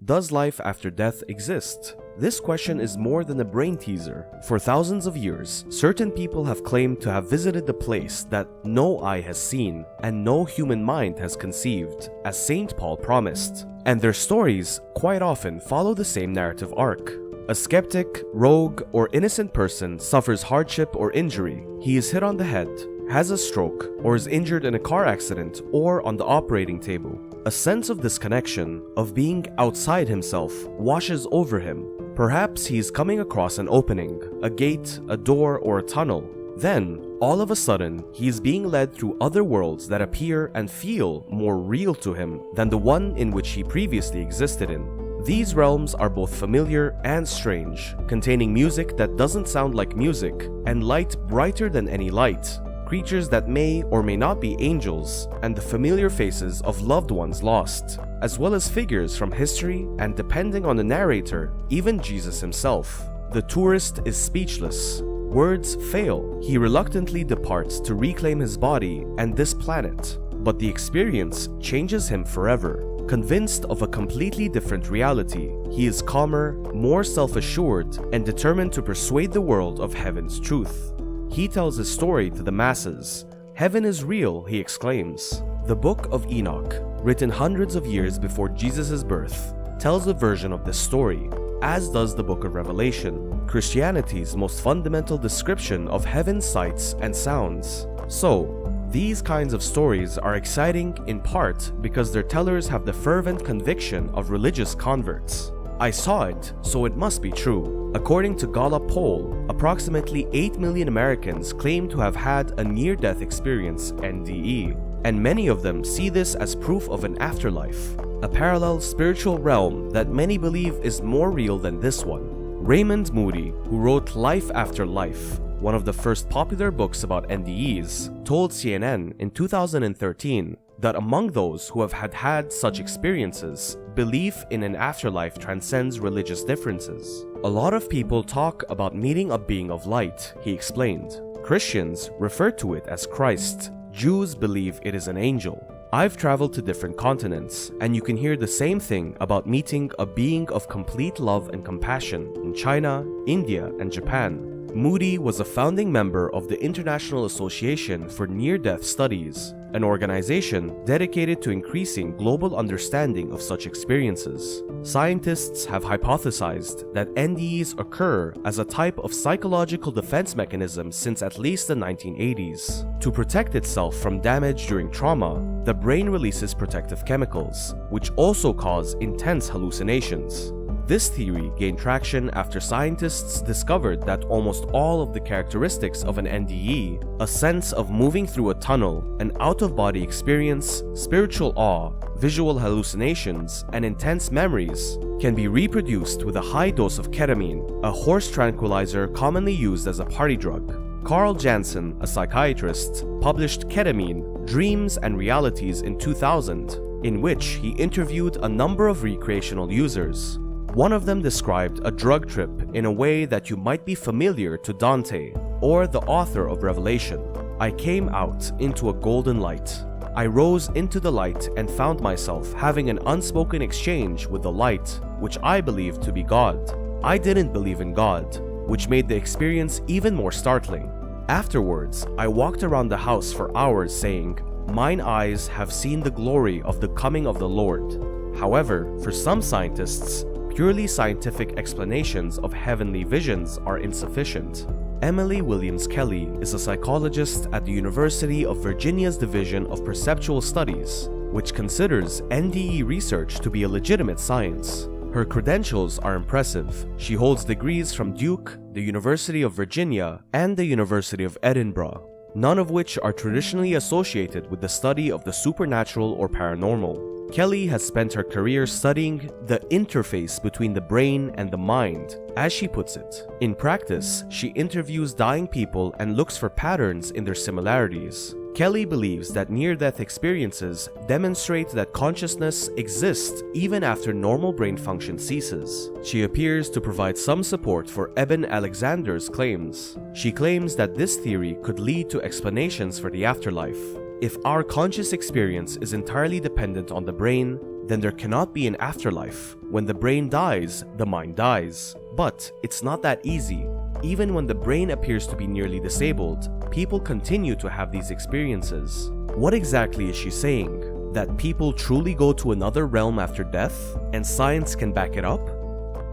Does life after death exist? This question is more than a brain teaser. For thousands of years, certain people have claimed to have visited the place that no eye has seen and no human mind has conceived, as St. Paul promised. And their stories quite often follow the same narrative arc. A skeptic, rogue, or innocent person suffers hardship or injury. He is hit on the head, has a stroke, or is injured in a car accident or on the operating table. A sense of disconnection, of being outside himself, washes over him. Perhaps he is coming across an opening, a gate, a door, or a tunnel. Then, all of a sudden, he is being led through other worlds that appear and feel more real to him than the one in which he previously existed in. These realms are both familiar and strange, containing music that doesn't sound like music, and light brighter than any light, creatures that may or may not be angels, and the familiar faces of loved ones lost, as well as figures from history and, depending on the narrator, even Jesus himself. The tourist is speechless. Words fail. He reluctantly departs to reclaim his body and this planet, but the experience changes him forever. Convinced of a completely different reality, he is calmer, more self-assured, and determined to persuade the world of heaven's truth. He tells his story to the masses. Heaven is real, he exclaims. The Book of Enoch, written hundreds of years before Jesus' birth, tells a version of this story, as does the Book of Revelation, Christianity's most fundamental description of heaven's sights and sounds. So, these kinds of stories are exciting in part because their tellers have the fervent conviction of religious converts. I saw it, so it must be true. According to Gallup poll, approximately 8 million Americans claim to have had a near-death experience, NDE, and many of them see this as proof of an afterlife, a parallel spiritual realm that many believe is more real than this one. Raymond Moody, who wrote Life After Life, one of the first popular books about NDEs, told CNN in 2013 that among those who have had such experiences, belief in an afterlife transcends religious differences. A lot of people talk about meeting a being of light, he explained. Christians refer to it as Christ. Jews believe it is an angel. I've traveled to different continents, and you can hear the same thing about meeting a being of complete love and compassion in China, India, and Japan. Moody was a founding member of the International Association for Near-Death Studies, an organization dedicated to increasing global understanding of such experiences. Scientists have hypothesized that NDEs occur as a type of psychological defense mechanism since at least the 1980s. To protect itself from damage during trauma, the brain releases protective chemicals, which also cause intense hallucinations. This theory gained traction after scientists discovered that almost all of the characteristics of an NDE, a sense of moving through a tunnel, an out-of-body experience, spiritual awe, visual hallucinations, and intense memories, can be reproduced with a high dose of ketamine, a horse tranquilizer commonly used as a party drug. Carl Jansen, a psychiatrist, published Ketamine, Dreams and Realities in 2000, in which he interviewed a number of recreational users. One of them described a drug trip in a way that you might be familiar to Dante, or the author of Revelation. I came out into a golden light. I rose into the light and found myself having an unspoken exchange with the light, which I believed to be God. I didn't believe in God, which made the experience even more startling. Afterwards, I walked around the house for hours saying, "Mine eyes have seen the glory of the coming of the Lord." However, for some scientists, purely scientific explanations of heavenly visions are insufficient. Emily Williams Kelly is a psychologist at the University of Virginia's Division of Perceptual Studies, which considers NDE research to be a legitimate science. Her credentials are impressive. She holds degrees from Duke, the University of Virginia, and the University of Edinburgh, none of which are traditionally associated with the study of the supernatural or paranormal. Kelly has spent her career studying the interface between the brain and the mind, as she puts it. In practice, she interviews dying people and looks for patterns in their similarities. Kelly believes that near-death experiences demonstrate that consciousness exists even after normal brain function ceases. She appears to provide some support for Eben Alexander's claims. She claims that this theory could lead to explanations for the afterlife. If our conscious experience is entirely dependent on the brain, then there cannot be an afterlife. When the brain dies, the mind dies. But it's not that easy. Even when the brain appears to be nearly disabled, people continue to have these experiences. What exactly is she saying? That people truly go to another realm after death, and science can back it up?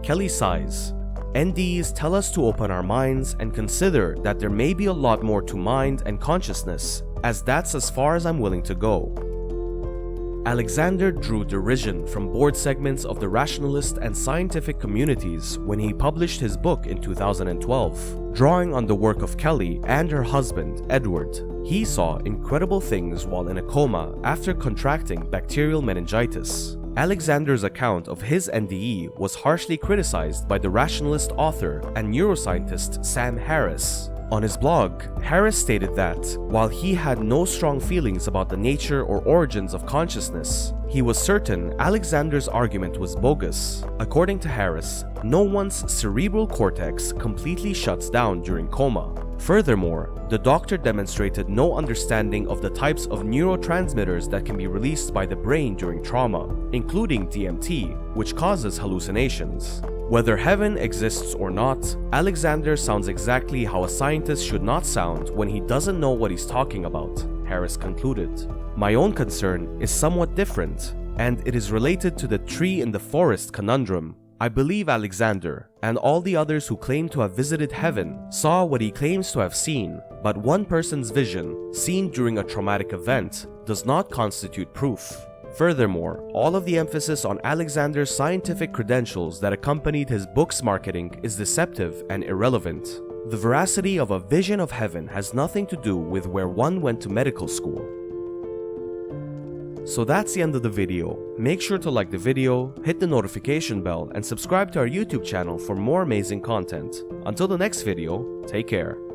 Kelly sighs. NDEs tell us to open our minds and consider that there may be a lot more to mind and consciousness, as that's as far as I'm willing to go. Alexander drew derision from board segments of the rationalist and scientific communities when he published his book in 2012. Drawing on the work of Kelly and her husband, Edward, he saw incredible things while in a coma after contracting bacterial meningitis. Alexander's account of his NDE was harshly criticized by the rationalist author and neuroscientist Sam Harris. On his blog, Harris stated that, while he had no strong feelings about the nature or origins of consciousness, he was certain Alexander's argument was bogus. According to Harris, no one's cerebral cortex completely shuts down during coma. Furthermore, the doctor demonstrated no understanding of the types of neurotransmitters that can be released by the brain during trauma, including DMT, which causes hallucinations. Whether heaven exists or not, Alexander sounds exactly how a scientist should not sound when he doesn't know what he's talking about, Harris concluded. My own concern is somewhat different, and it is related to the tree in the forest conundrum. I believe Alexander, and all the others who claim to have visited heaven, saw what he claims to have seen, but one person's vision, seen during a traumatic event, does not constitute proof. Furthermore, all of the emphasis on Alexander's scientific credentials that accompanied his book's marketing is deceptive and irrelevant. The veracity of a vision of heaven has nothing to do with where one went to medical school. So that's the end of the video. Make sure to like the video, hit the notification bell, and subscribe to our YouTube channel for more amazing content. Until the next video, take care.